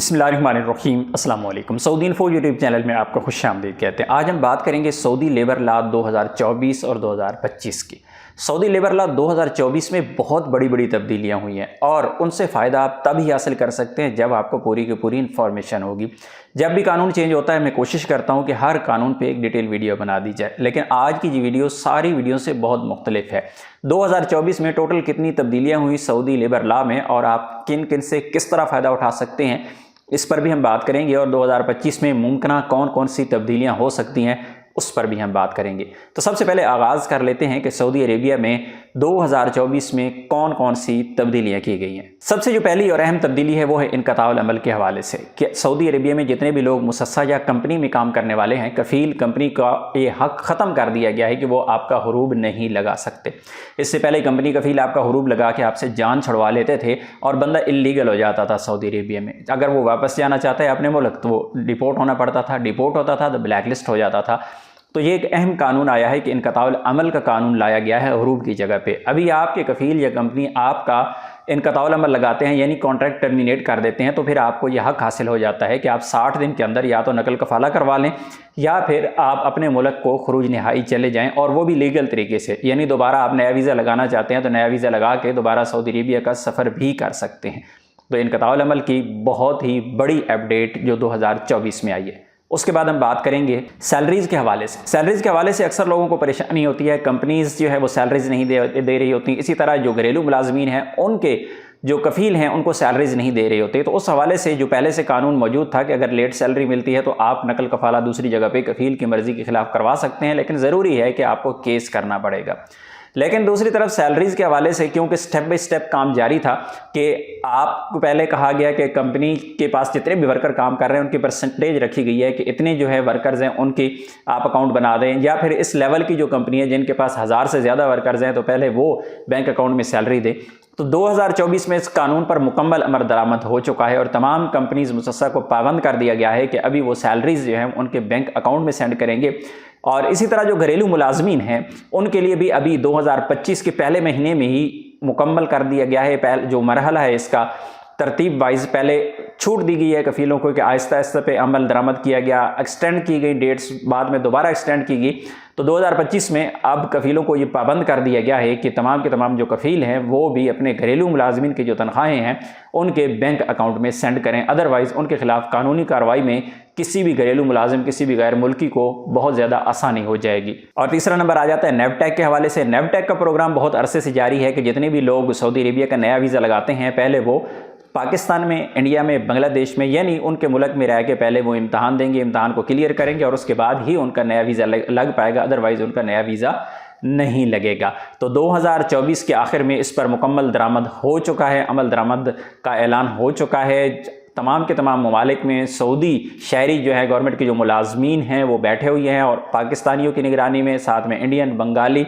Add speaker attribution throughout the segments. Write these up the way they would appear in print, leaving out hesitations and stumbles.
Speaker 1: बिस्मिल्लाहिर्रहमानिर्रहीम अस्सलाम वालेकुम। सऊदी इन्फो यूट्यूब चैनल में आपका खुशामदीद कहते हैं। आज हम बात करेंगे सऊदी लेबर लॉ 2024 और 2025 की। सऊदी लेबर लॉ 2024 में बहुत बड़ी बड़ी तब्दीलियां हुई हैं और उनसे फ़ायदा आप तभी हासिल कर सकते हैं जब आपको पूरी की पूरी इन्फॉर्मेशन होगी। जब भी कानून चेंज होता है मैं कोशिश करता हूं कि हर कानून पे एक डिटेल वीडियो बना दी जाए, लेकिन आज की जो वीडियो सारी वीडियो से बहुत मुख्तलिफ है। 2024 में टोटल कितनी तब्दीलियां हुई सऊदी लेबर लॉ में और आप किन किन से किस तरह फ़ायदा उठा सकते हैं, इस पर भी हम बात करेंगे। और 2025 में मुमकिन कौन कौन सी तब्दीलियां हो सकती हैं उस पर भी हम बात करेंगे। तो सबसे पहले आगाज़ कर लेते हैं कि सऊदी अरेबिया में 2024 में कौन कौन सी तब्दीलियां की गई हैं। सबसे जो पहली और अहम तब्दीली है वो है इनक़ताउल अमल के हवाले से कि सऊदी अरेबिया में जितने भी लोग मुसस्सा या कंपनी में काम करने वाले हैं, कफ़ील कंपनी का ये हक ख़त्म कर दिया गया है कि वो आपका हुरूब नहीं लगा सकते। इससे पहले कंपनी कफ़ील आपका हुरूब लगा के आपसे जान छुड़वा लेते थे और बंदा इल्लीगल हो जाता था सऊदी अरेबिया में। अगर वो वापस जाना चाहता है अपने मुल्क तो वो डिपोर्ट होना पड़ता था, डिपोर्ट होता था तो ब्लैक लिस्ट हो जाता था। तो ये एक अहम कानून आया है कि इनक़ताउल अमल का कानून लाया गया है हुरूब की जगह पे। अभी आपके कफ़ील या कंपनी आपका इनक़ताउल अमल लगाते हैं यानी कॉन्ट्रैक्ट टर्मिनेट कर देते हैं, तो फिर आपको यह हक हासिल हो जाता है कि आप 60 दिन के अंदर या तो नकल कफ़ाला करवा लें या फिर आप अपने मुल्क को खरूज नहाई चले जाएं, और वो भी लीगल तरीके से। यानी दोबारा आप नया वीज़ा लगाना चाहते हैं तो नया वीज़ा लगा के दोबारा सऊदी अरेबिया का सफ़र भी कर सकते हैं। तो इनक़ताउल अमल की बहुत ही बड़ी अपडेट जो 2024 में आई है। उसके बाद हम बात करेंगे सैलरीज़ के हवाले से। सैलरीज़ के हवाले से अक्सर लोगों को परेशानी होती है, कंपनीज़ जो है वो सैलरीज़ नहीं दे रही होती। इसी तरह जो घरेलू मुलाजमीन हैं उनके जो कफ़ील हैं उनको सैलरीज़ नहीं दे रही होती। तो उस हवाले से जो पहले से कानून मौजूद था कि अगर लेट सैलरी मिलती है तो आप नकल कफ़ाला दूसरी जगह पे कफ़ील की मर्ज़ी के ख़िलाफ़ करवा सकते हैं, लेकिन ज़रूरी है कि आपको केस करना पड़ेगा। लेकिन दूसरी तरफ सैलरीज़ के हवाले से क्योंकि स्टेप बाय स्टेप काम जारी था कि आपको पहले कहा गया कि कंपनी के पास जितने भी वर्कर काम कर रहे हैं उनकी परसेंटेज रखी गई है कि इतने जो है वर्कर्स हैं उनकी आप अकाउंट बना दें, या फिर इस लेवल की जो कंपनी है जिनके पास 1000 से ज़्यादा वर्कर्स हैं तो पहले वो बैंक अकाउंट में सैलरी दें। तो 2024 में इस कानून पर मुकम्मल अमल दरामद हो चुका है और तमाम कंपनीज मुसस्सा को पाबंद कर दिया गया है कि अभी वो सैलरीज जो हैं उनके बैंक अकाउंट में सेंड करेंगे। और इसी तरह जो घरेलू मुलाजमीन हैं उनके लिए भी अभी 2025 के पहले महीने में ही मुकम्मल कर दिया गया है। पहले जो मरहला है इसका तरतीब वाइज पहले छूट दी गई है कफ़ीलों को कि आहिस्ता आहिस्ता पे अमल दरामद किया गया, एक्सटेंड की गई डेट्स, बाद में दोबारा एक्सटेंड की गई। तो 2025 में अब कफ़ीलों को ये पाबंद कर दिया गया है कि तमाम के तमाम जो कफ़ील हैं वो भी अपने घरेलू मुलाजमीन की जो तनख्वाहें हैं उनके बैंक अकाउंट में सेंड करें, अदरवाइज़ उनके खिलाफ कानूनी कार्रवाई में किसी भी घरेलू मुलाजिम किसी भी गैर मुल्की को बहुत ज़्यादा आसानी हो जाएगी। और तीसरा नंबर आ जाता है नेवटेक के हवाले से। नेवटेक का प्रोग्राम बहुत अरसे से जारी है कि जितने भी लोग सऊदी अरेबिया का नया वीज़ा लगाते हैं पहले वो पाकिस्तान में, इंडिया में, बांग्लादेश में यानी उनके मुल्क में रह के पहले वो इम्तहान देंगे, इम्तहान को क्लियर करेंगे और उसके बाद ही उनका नया वीज़ा लग पाएगा, अदरवाइज़ उनका नया वीज़ा नहीं लगेगा। तो 2024 के आखिर में इस पर मुकम्मल दरामद हो चुका है, अमल दरामद का ऐलान हो चुका है। तमाम के तमाम ममालिक में सऊदी शहरी जो है गवर्नमेंट के जो मुलाजमीन हैं वो बैठे हुए हैं और पाकिस्तानियों की निगरानी में, साथ में इंडियन, बंगाली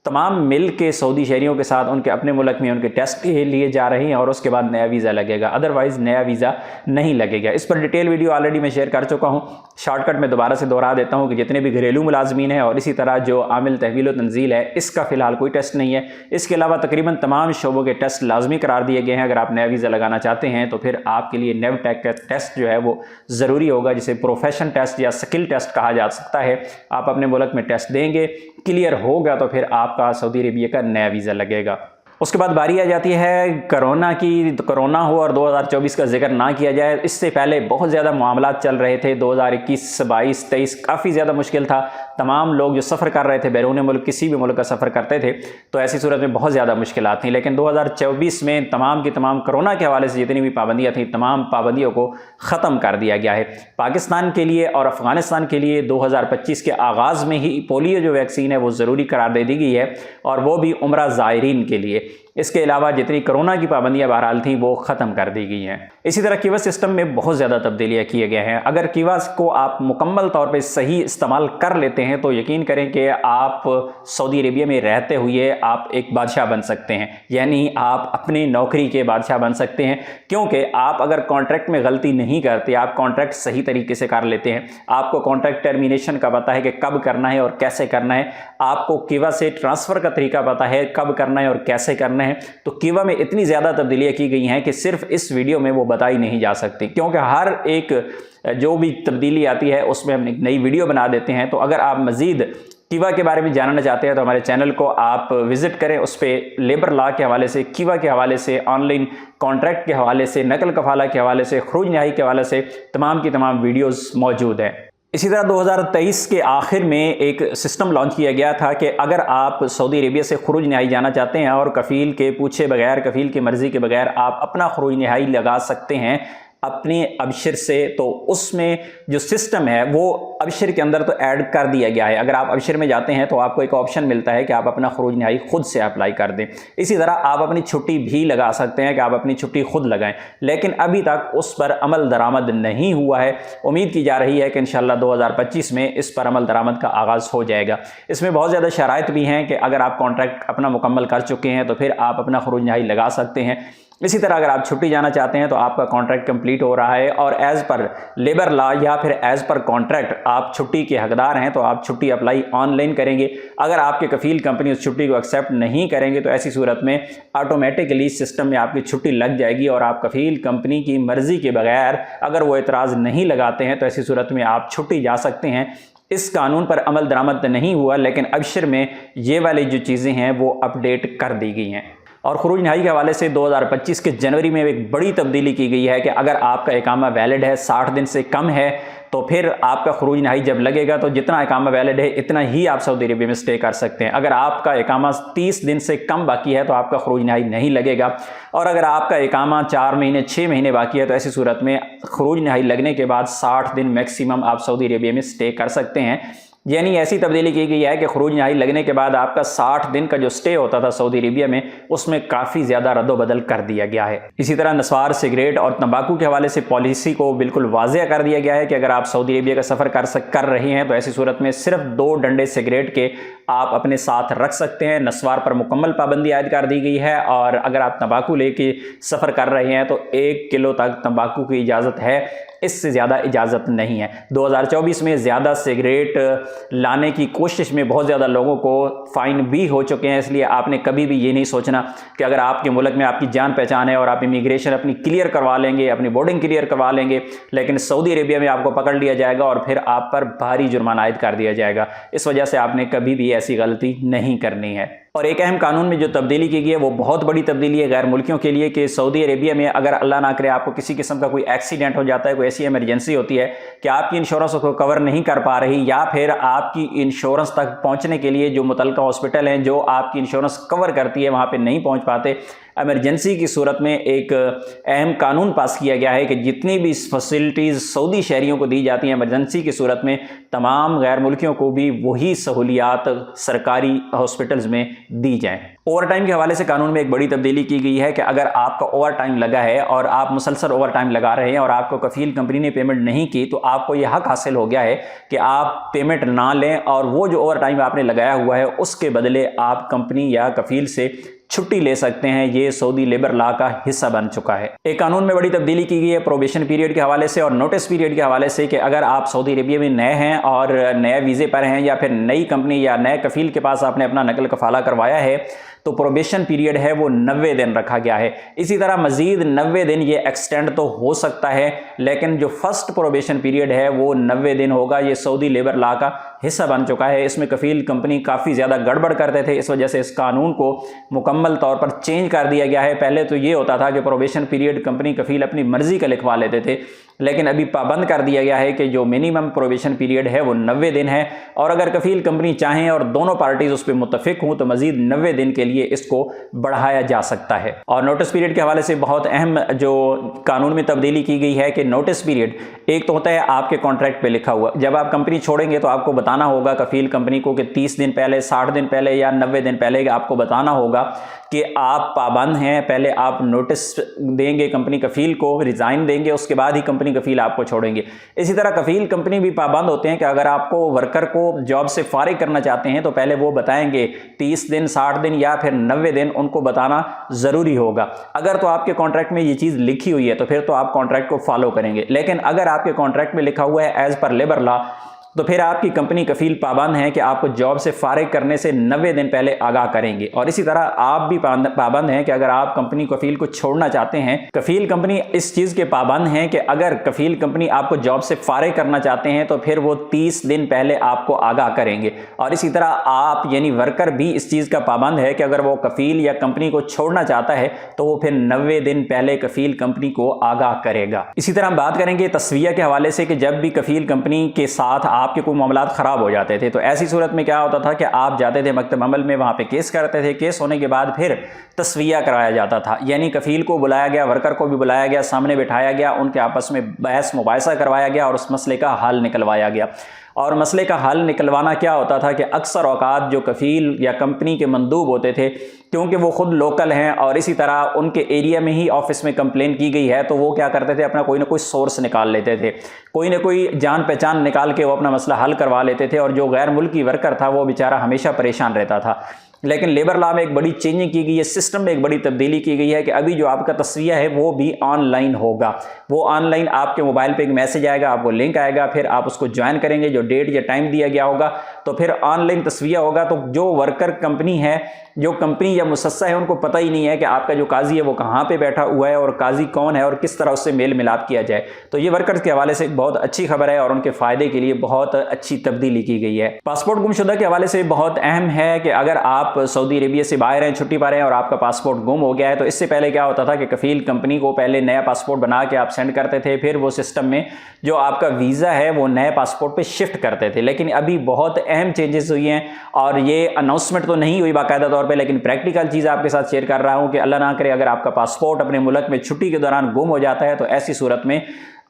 Speaker 1: तमाम मिल के सऊदी शहरियों के साथ उनके अपने मुल्क में उनके टेस्ट के लिए जा रही हैं और उसके बाद नया वीज़ा लगेगा, अदरवाइज़ नया वीज़ा नहीं लगेगा। इस पर डिटेल वीडियो ऑलरेडी मैं शेयर कर चुका हूं। शॉर्टकट में दोबारा से दोहरा देता हूं कि जितने भी घरेलू मुलाजमीन हैं और इसी तरह जो आमिल तहवील व तंजील है इसका फ़िलहाल कोई टेस्ट नहीं है। इसके अलावा तकरीबन तमाम शोबों के टेस्ट लाजमी करार दिए गए हैं। अगर आप नया वीज़ा लगाना चाहते हैं तो फिर आपके लिए नेवटेक का टेस्ट जो है वो ज़रूरी होगा, जिसे प्रोफेशन टेस्ट या स्किल टेस्ट कहा जा सकता है। आप अपने मुल्क में टेस्ट देंगे, क्लियर होगा तो फिर आपका सऊदी अरेबिया का नया वीज़ा लगेगा। उसके बाद बारी आ जाती है कोरोना की। तो कोरोना हो और 2024 का जिक्र ना किया जाए, इससे पहले बहुत ज़्यादा मामलात चल रहे थे। 2021, 22, 23 काफ़ी ज़्यादा मुश्किल था। तमाम लोग जो सफ़र कर रहे थे बैरून मुल्क, किसी भी मुल्क का सफ़र करते थे तो ऐसी सूरत में बहुत ज़्यादा मुश्किलात थी। लेकिन 2024 में तमाम की तमाम कोरोना के हवाले से जितनी भी पाबंदियाँ थी तमाम पाबंदियों को ख़त्म कर दिया गया है। पाकिस्तान के लिए और अफ़गानिस्तान के लिए 2025 के आगाज़ में ही पोलियो जो वैक्सीन है वो ज़रूरी करार दे दी गई है, और वो भी उम्रा ज़ायरीन के लिए। इसके अलावा जितनी कोरोना की पाबंदियां बहरहाल थी वो ख़त्म कर दी गई हैं। इसी तरह कीवा सिस्टम में बहुत ज़्यादा तब्दीलियां किए गए हैं। अगर कीवा को आप मुकम्मल तौर पे सही इस्तेमाल कर लेते हैं तो यकीन करें कि आप सऊदी अरेबिया में रहते हुए आप एक बादशाह बन सकते हैं, यानी आप अपनी नौकरी के बादशाह बन सकते हैं। क्योंकि आप अगर कॉन्ट्रैक्ट में गलती नहीं करते, आप कॉन्ट्रैक्ट सही तरीके से कर लेते हैं, आपको कॉन्ट्रैक्ट टर्मिनेशन का पता है कि कब करना है और कैसे करना है, आपको कीवा से ट्रांसफ़र का तरीका पता है कब करना है और कैसे करना है, हैं तो कीवा में इतनी ज़्यादा तब्दीलियाँ की गई हैं कि सिर्फ इस वीडियो में वो बताई नहीं जा सकती, क्योंकि हर एक जो भी तब्दीली आती है उसमें हम एक नई वीडियो बना देते हैं। तो अगर आप मज़ीद कीवा के बारे में जानना चाहते हैं तो हमारे चैनल को आप विजिट करें। उस पर लेबर लॉ के हवाले से, कीवा के हवाले से, ऑनलाइन कॉन्ट्रैक्ट के हवाले से, नकल कफाला के हवाले से, खरूज नहाई के हवाले से तमाम की तमाम वीडियोस मौजूद हैं। इसी तरह 2023 के आखिर में एक सिस्टम लॉन्च किया गया था कि अगर आप सऊदी अरेबिया से खरूज नहाई जाना चाहते हैं और कफ़ील के पूछे बगैर, कफ़ील की मर्ज़ी के बगैर आप अपना खरूज नहाई लगा सकते हैं अपने अबशर से, तो उसमें जो सिस्टम है वो अबशर के अंदर तो ऐड कर दिया गया है। अगर आप अबशर में जाते हैं तो आपको एक ऑप्शन मिलता है कि आप अपना खरूज नहाई खुद से अप्लाई कर दें। इसी तरह आप अपनी छुट्टी भी लगा सकते हैं कि आप अपनी छुट्टी खुद लगाएं, लेकिन अभी तक उस पर अमल दरामद नहीं हुआ है। उम्मीद की जा रही है कि इंशाअल्लाह 2025 में इस पर अमल दरामद का आगाज़ हो जाएगा। इसमें बहुत ज़्यादा शराइत भी हैं कि अगर आप कॉन्ट्रैक्ट अपना मुकम्मल कर चुके हैं तो फिर आप अपना खरूज नहाई लगा सकते हैं। इसी तरह अगर आप छुट्टी जाना चाहते हैं तो आपका कॉन्ट्रैक्ट कंप्लीट हो रहा है और एज़ पर लेबर लॉ या फिर एज़ पर कॉन्ट्रैक्ट आप छुट्टी के हकदार हैं तो आप छुट्टी अप्लाई ऑनलाइन करेंगे। अगर आपके कफ़ील कंपनी उस छुट्टी को एक्सेप्ट नहीं करेंगे तो ऐसी सूरत में ऑटोमेटिकली सिस्टम में आपकी छुट्टी लग जाएगी और आप कफ़ील कंपनी की मर्ज़ी के बगैर अगर वो एतराज़ नहीं लगाते हैं तो ऐसी सूरत में आप छुट्टी जा सकते हैं। इस कानून पर अमल दरामद नहीं हुआ, लेकिन अबशर में ये वाली जो चीज़ें हैं वो अपडेट कर दी गई हैं। और खरूज नहाई के हवाले से 2025 के जनवरी में एक बड़ी तब्दीली की गई है कि अगर आपका इकामा वैलिड है, 60 दिन से कम है, तो फिर आपका खरूज नहाई जब लगेगा तो जितना इकामा वैलिड है इतना ही आप सऊदी अरेबिया में स्टे कर सकते हैं। अगर आपका इकामा 30 दिन से कम बाकी है तो आपका खरूज नहाई नहीं लगेगा, और अगर आपका इकामा 4 महीने 6 महीने बाकी है तो ऐसी सूरत में खरूज नहाई लगने के बाद 60 दिन मैक्सिमम आप सऊदी अरेबिया में स्टे कर सकते हैं। यानी ऐसी तब्दीली की गई है कि खरूज नहाई लगने के बाद आपका 60 दिन का जो स्टे होता था सऊदी अरेबिया में उसमें काफ़ी ज़्यादा रद्दोबदल कर दिया गया है। इसी तरह नस्वार, सिगरेट और तंबाकू के हवाले से पॉलिसी को बिल्कुल वाज़ेह कर दिया गया है कि अगर आप सऊदी अरेबिया का सफ़र कर रहे हैं तो ऐसी सूरत में सिर्फ 2 डंडे सिगरेट के आप अपने साथ रख सकते हैं। नस्वार पर मुकम्मल पाबंदी आयद कर दी गई है और अगर आप तंबाकू लेके सफ़र कर रहे हैं तो 1 किलो तक तंबाकू की इजाज़त है, इससे ज़्यादा इजाज़त नहीं है। 2024 में ज़्यादा सिगरेट लाने की कोशिश में बहुत ज़्यादा लोगों को फ़ाइन भी हो चुके हैं, इसलिए आपने कभी भी ये नहीं सोचना कि अगर आपके मुल्क में आपकी जान पहचान है और आप इमिग्रेशन अपनी क्लियर करवा लेंगे, अपनी बोर्डिंग क्लियर करवा लेंगे, लेकिन सऊदी अरेबिया में आपको पकड़ लिया जाएगा और फिर आप पर भारी जुर्माना आयद कर दिया जाएगा। इस वजह से आपने कभी भी ऐसी गलती नहीं करनी है। और एक अहम कानून में जो तब्दीली की गई है वो बहुत बड़ी तब्दीली है गैर मुल्कियों के लिए कि सऊदी अरेबिया में अगर अल्लाह ना करे आपको किसी किस्म का कोई एक्सीडेंट हो जाता है, कोई ऐसी इमरजेंसी होती है कि आपकी इंश्योरेंस को कवर नहीं कर पा रही या फिर आपकी इंश्योरेंस तक पहुंचने के लिए जो मुतल्लिका हॉस्पिटल हैं जो आपकी इंश्योरेंस कवर करती है वहां पे नहीं पहुंच पाते, इमरजेंसी की सूरत में एक अहम कानून पास किया गया है कि जितनी भी फैसिलिटीज़ सऊदी शहरियों को दी जाती हैं इमरजेंसी की सूरत में, तमाम गैर मुल्कियों को भी वही सहूलियात सरकारी हॉस्पिटल्स में दी जाएं। ओवर टाइम के हवाले से कानून में एक बड़ी तब्दीली की गई है कि अगर आपका ओवर टाइम लगा है और आप मुसलसल ओवर टाइम लगा रहे हैं और आपको कफ़ील कंपनी ने पेमेंट नहीं की तो आपको यह हक हासिल हो गया है कि आप पेमेंट ना लें और वो जो ओवर टाइम आपने लगाया हुआ है उसके बदले आप कंपनी या कफ़ील से छुट्टी ले सकते हैं। ये सऊदी लेबर लॉ का हिस्सा बन चुका है। एक कानून में बड़ी तब्दीली की गई है प्रोबेशन पीरियड के हवाले से और नोटिस पीरियड के हवाले से कि अगर आप सऊदी अरेबिया में नए हैं और नए वीज़े पर हैं या फिर नई कंपनी या नए कफ़ील के पास आपने अपना नकल कफाला करवाया है तो प्रोबेशन पीरियड है वो 90 दिन रखा गया है। इसी तरह मज़ीद 90 दिन ये एक्सटेंड तो हो सकता है, लेकिन जो फर्स्ट प्रोबेशन पीरियड है वो 90 दिन होगा। ये सऊदी लेबर लॉ का हिस्सा बन चुका है। इसमें कफ़ील कंपनी काफ़ी ज़्यादा गड़बड़ करते थे, इस वजह से इस कानून को मुकम्मल तौर पर चेंज कर दिया गया है। पहले तो ये होता था कि प्रोबेशन पीरियड कंपनी कफ़ील अपनी मर्ज़ी का लिखवा लेते थे, लेकिन अभी पाबंद कर दिया गया है कि जो मिनिमम प्रोबेशन पीरियड है वो 90 दिन है और अगर कफ़ील कंपनी चाहें और दोनों पार्टीज उस पर मुत्तफिक हों तो मज़ीद 90 दिन के लिए इसको बढ़ाया जा सकता है। और नोटिस पीरियड के हवाले से बहुत अहम जो कानून में तब्दीली की गई है कि नोटिस पीरियड एक तो होता है आपके कॉन्ट्रैक्ट पे लिखा हुआ, जब आप कंपनी छोड़ेंगे तो आपको बताना होगा कफ़ील कंपनी को कि 30 दिन पहले, 60 दिन पहले या 90 दिन पहले आपको बताना होगा कि आप पाबंद हैं। पहले आप नोटिस देंगे कंपनी कफ़ील को, रिज़ाइन देंगे, उसके बाद ही कंपनी कफ़ील आपको छोड़ेंगे। इसी तरह कफ़ील कंपनी भी पाबंद होते हैं कि अगर आपको वर्कर को जॉब से फारिग करना चाहते हैं तो पहले वो बताएंगे 30 दिन, 60 दिन या फिर 90 दिन, उनको बताना ज़रूरी होगा। अगर तो आपके कॉन्ट्रैक्ट में ये चीज़ लिखी हुई है तो फिर तो आप कॉन्ट्रैक्ट को फॉलो करेंगे, लेकिन अगर आपके कॉन्ट्रैक्ट में लिखा हुआ है एज़ पर लेबर लॉ तो फिर आपकी कंपनी कफील पाबंद है कि आपको जॉब से फारिग करने से 90 दिन पहले आगाह करेंगे। और इसी तरह आप भी पाबंद हैं कि अगर आप कंपनी कफील को छोड़ना चाहते हैं, कफील कंपनी इस चीज के पाबंद हैं कि अगर कफील कंपनी आपको जॉब से फारिग करना चाहते हैं तो फिर वो 30 दिन पहले आपको आगाह करेंगे। और इसी तरह आप यानी वर्कर भी इस चीज का पाबंद है कि अगर वो कफील या कंपनी को छोड़ना चाहता है तो वो फिर 90 दिन पहले कफील कंपनी को आगाह करेगा। इसी तरह हम बात करेंगे तस्वीया के हवाले से कि जब भी कफील कंपनी के साथ आपके कोई मामलात खराब हो जाते थे तो ऐसी सूरत में क्या होता था कि आप जाते थे मकतब अमल में, वहां पे केस करते थे, केस होने के बाद फिर तस्वीया कराया जाता था, यानी कफील को बुलाया गया, वर्कर को भी बुलाया गया, सामने बिठाया गया, उनके आपस में बहस मुबाहिसा करवाया गया और उस मसले का हल निकलवाया गया। और मसले का हल निकलवाना क्या होता था कि अक्सर औकात जो कफील या कंपनी के मंदूब होते थे, क्योंकि वो खुद लोकल हैं और इसी तरह उनके एरिया में ही ऑफिस में कंप्लेन की गई है, तो वो क्या करते थे, अपना कोई ना कोई सोर्स निकाल लेते थे, कोई ना कोई जान पहचान निकाल के वो अपना मसला हल करवा लेते थे। और जो गैर मुल्की वर्कर था वो बेचारा हमेशा परेशान रहता था। लेकिन लेबर लॉ में एक बड़ी चेंजिंग की गई है, सिस्टम में एक बड़ी तब्दीली की गई है कि अभी जो आपका तस्वीर है वो भी ऑनलाइन होगा। वो ऑनलाइन आपके मोबाइल पे एक मैसेज आएगा, आपको लिंक आएगा, फिर आप उसको ज्वाइन करेंगे, जो डेट या टाइम दिया गया होगा तो फिर ऑनलाइन तस्वीर होगा। तो जो वर्कर कंपनी है, जो कंपनी या मुसस्सा है, उनको पता ही नहीं है कि आपका जो काजी है वो कहाँ पे बैठा हुआ है और काजी कौन है और किस तरह उससे मेल मिलाप किया जाए। तो ये वर्कर्स के हवाले से एक बहुत अच्छी खबर है और उनके फायदे के लिए बहुत अच्छी तब्दीली की गई है। पासपोर्ट गुमशुदा के हवाले से बहुत अहम है कि अगर आप सऊदी अरेबिया से बाहर हैं, छुट्टी पर हैं और आपका पासपोर्ट गुम हो गया है, तो इससे पहले क्या होता था कि कफील कंपनी को पहले नया पासपोर्ट बना के आप सेंड करते थे, फिर वो सिस्टम में जो आपका वीज़ा है वो नए पासपोर्ट पे शिफ्ट करते थे। लेकिन अभी बहुत अहम चेंजेस हुई हैं और ये अनाउंसमेंट तो नहीं हुई बाकायदा तौर पे, लेकिन प्रैक्टिकल चीज़ आपके साथ शेयर कर रहा हूं कि अल्लाह ना करे अगर आपका पासपोर्ट अपने मुल्क में छुट्टी के दौरान गुम हो जाता है तो ऐसी सूरत में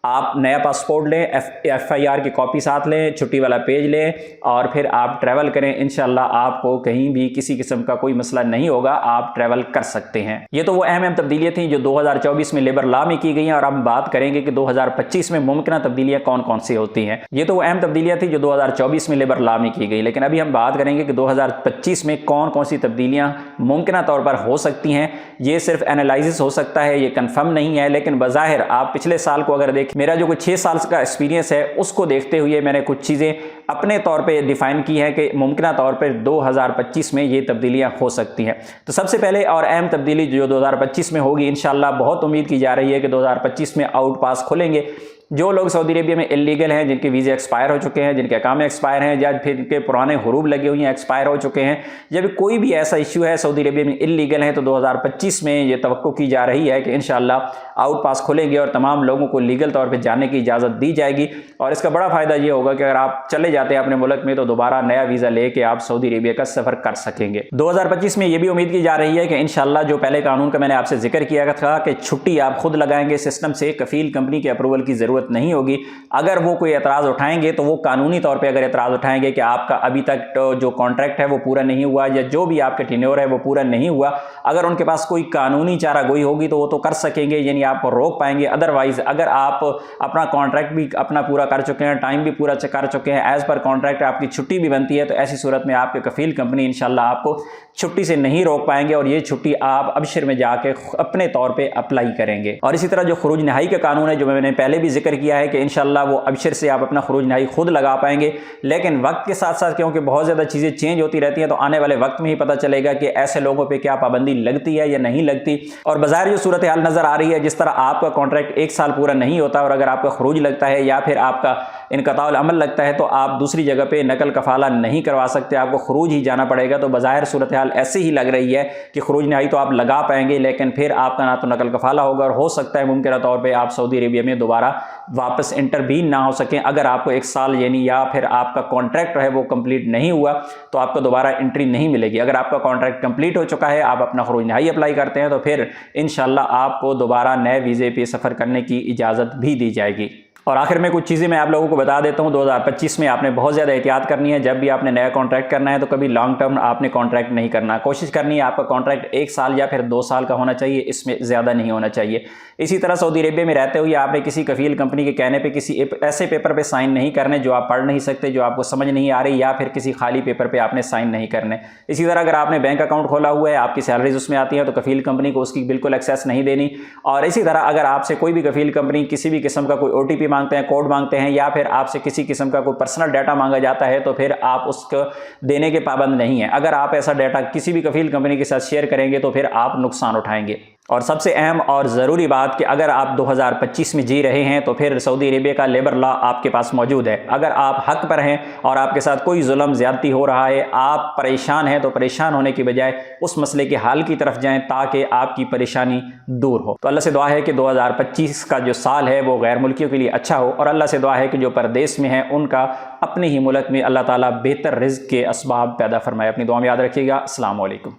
Speaker 1: आप नया पासपोर्ट लें, FIR की कॉपी साथ लें, छुट्टी वाला पेज लें और फिर आप ट्रैवल करें। इंशाल्लाह आपको कहीं भी किसी किस्म का कोई मसला नहीं होगा, आप ट्रैवल कर सकते हैं। ये तो वो अहम तब्दीलियाँ थी जो 2024 में लेबर लॉ में की गई हैं और हम बात करेंगे कि 2025 में मुमकिन तब्दीलियाँ कौन कौन सी होती हैं। ये तो वो अहम तब्दीलियाँ थी जो 2024 में लेबर लॉ में की गई, लेकिन अभी हम बात करेंगे कि 2025 में कौन कौन सी तब्दीलियाँ मुमकिन तौर पर हो सकती हैं। ये सिर्फ एनालिसिस हो सकता है, ये कन्फर्म नहीं है, लेकिन बज़ाहिर आप पिछले साल को अगर देखें, मेरा जो कुछ 6 साल का एक्सपीरियंस है उसको देखते हुए मैंने कुछ चीज़ें अपने तौर पे डिफाइन की है कि मुमकिन तौर पे 2025 में ये तब्दीलियां हो सकती हैं। तो सबसे पहले और अहम तब्दीली जो 2025 में होगी, इंशाल्लाह बहुत उम्मीद की जा रही है कि 2025 में आउट पास खुलेंगे। जो लोग सऊदी अरेबिया में इलीगल हैं, जिनके वीज़े एक्सपायर हो चुके हैं, जिनके अकामे एक्सपायर हैं या फिर जिनके पुराने हुरूब लगे हुए हैं एक्सपायर हो चुके हैं, जब कोई भी ऐसा इश्यू है सऊदी अरेबिया में इलीगल है, तो 2025 में ये तवक्को की जा रही है कि इंशाल्लाह आउट पास खुलेंगे और तमाम लोगों को लीगल तौर पर जाने की इजाज़त दी जाएगी। और इसका बड़ा फ़ायदा ये होगा कि अगर आप चले जाते हैं अपने मुल्क में तो दोबारा नया वीज़ा लेके आप सऊदी अरेबिया का सफ़र कर सकेंगे। 2025 में ये भी उम्मीद की जा रही है कि इंशाल्लाह जो पहले कानून का मैंने आपसे जिक्र किया था कि छुट्टी आप खुद लगाएंगे सिस्टम से, कफील कंपनी के अप्रूवल की ज़रूरत नहीं होगी। अगर वो कोई एतराज़ उठाएंगे तो वो कानूनी तौर पे अगर एतराज़ उठाएंगे कि आपका अभी तक जो कॉन्ट्रैक्ट है वो पूरा नहीं हुआ या जो भी आपके टेन्योर है वो पूरा नहीं हुआ, अगर उनके पास कोई कानूनी चारा गोई होगी तो वो तो कर सकेंगे, यानी आपको रोक पाएंगे। अदरवाइज अगर आप अपना कॉन्ट्रैक्ट भी अपना पूरा कर चुके हैं, टाइम भी पूरा कर चुके हैं, एज पर कॉन्ट्रैक्ट आपकी छुट्टी भी बनती है, तो ऐसी सूरत में आपके कफील कंपनी इंशाल्लाह आपको छुट्टी से नहीं रोक पाएंगे और ये छुट्टी आप अबशर में जाके अपने तौर पे अप्लाई करेंगे। और इसी तरह जो खरूज नहाई का कानून है जो मैंने पहले भी जिक्र किया है कि इंशाल्लाह वो अबशर से आप अपना खरूज नहाई खुद लगा पाएंगे, लेकिन वक्त के साथ साथ क्योंकि बहुत ज़्यादा चीज़ें चेंज होती रहती हैं तो आने वाले वक्त में ही पता चलेगा कि ऐसे लोगों पर क्या पाबंदी लगती है या नहीं लगती। और बाज़ार जो सूरत हाल नज़र आ रही है, जिस तरह आपका कॉन्ट्रैक्ट 1 साल पूरा नहीं होता और अगर आपका खरूज लगता है या फिर आपका इनक़ताउल अमल लगता है तो आप दूसरी जगह पे नकल कफाला नहीं करवा सकते, आपको खरूज ही जाना पड़ेगा। तो बाज़ाहिर सूरत हाल ऐसी ही लग रही है कि खरूज नहाई तो आप लगा पाएंगे, लेकिन फिर आपका ना तो नकल कफाला होगा और हो सकता है मुमकिन तौर पे आप सऊदी अरेबिया में दोबारा वापस इंटर भी ना हो सकें। अगर आपको 1 साल यानी या फिर आपका कॉन्ट्रैक्ट है वो कंप्लीट नहीं हुआ तो आपको दोबारा एंट्री नहीं मिलेगी। अगर आपका कॉन्ट्रैक्ट कंप्लीट हो चुका है, आप अपना खरूज नहाई अप्लाई करते हैं तो फिर इंशाल्लाह आपको दोबारा नए वीज़े पे सफ़र करने की इजाज़त भी दी जाएगी। और आखिर में कुछ चीज़ें मैं आप लोगों को बता देता हूं। 2025 में आपने बहुत ज़्यादा एहतियात करनी है। जब भी आपने नया कॉन्ट्रैक्ट करना है तो कभी लॉन्ग टर्म आपने कॉन्ट्रैक्ट नहीं करना, कोशिश करनी है आपका कॉन्ट्रैक्ट 1 साल या फिर 2 साल का होना चाहिए, इसमें ज़्यादा नहीं होना चाहिए। इसी तरह सऊदी अरेबिया में रहते हुए आपने किसी कफील कंपनी के कहने पर किसी ऐसे पेपर पर साइन नहीं करने जो आप पढ़ नहीं सकते, जो आपको समझ नहीं आ रही, या फिर किसी खाली पेपर पर आपने साइन नहीं करने। इसी तरह अगर आपने बैंक अकाउंट खोला हुआ है, आपकी सैलरीज उसमें आती है तो कफील कंपनी को उसकी बिल्कुल एक्सेस नहीं देनी। और इसी तरह अगर आपसे कोई भी कफील कंपनी किसी भी किस्म का कोई OTP मांगते हैं, कोड मांगते हैं, या फिर आपसे किसी किस्म का कोई पर्सनल डाटा मांगा जाता है, तो फिर आप उसको देने के पाबंद नहीं है। अगर आप ऐसा डाटा किसी भी कफील कंपनी के साथ शेयर करेंगे तो फिर आप नुकसान उठाएंगे। और सबसे अहम और ज़रूरी बात कि अगर आप 2025 में जी रहे हैं तो फिर सऊदी अरेबिया का लेबर लॉ आपके पास मौजूद है। अगर आप हक पर हैं और आपके साथ कोई जुल्म ज़्यादती हो रहा है, आप परेशान हैं, तो परेशान होने की बजाय उस मसले के हल की तरफ जाएं ताकि आपकी परेशानी दूर हो। तो अल्लाह से दुआ है कि 2025 का जो साल है वो गैर मुल्कियों के लिए अच्छा हो, और अल्लाह से दुआ है कि जो परदेश में हैं उनका अपने ही मुल्क में अल्लाह ताला बेहतर रिज़्क़ के असबाब पैदा फरमाए। अपनी दुआ में याद रखिएगा। अस्सलाम वालेकुम।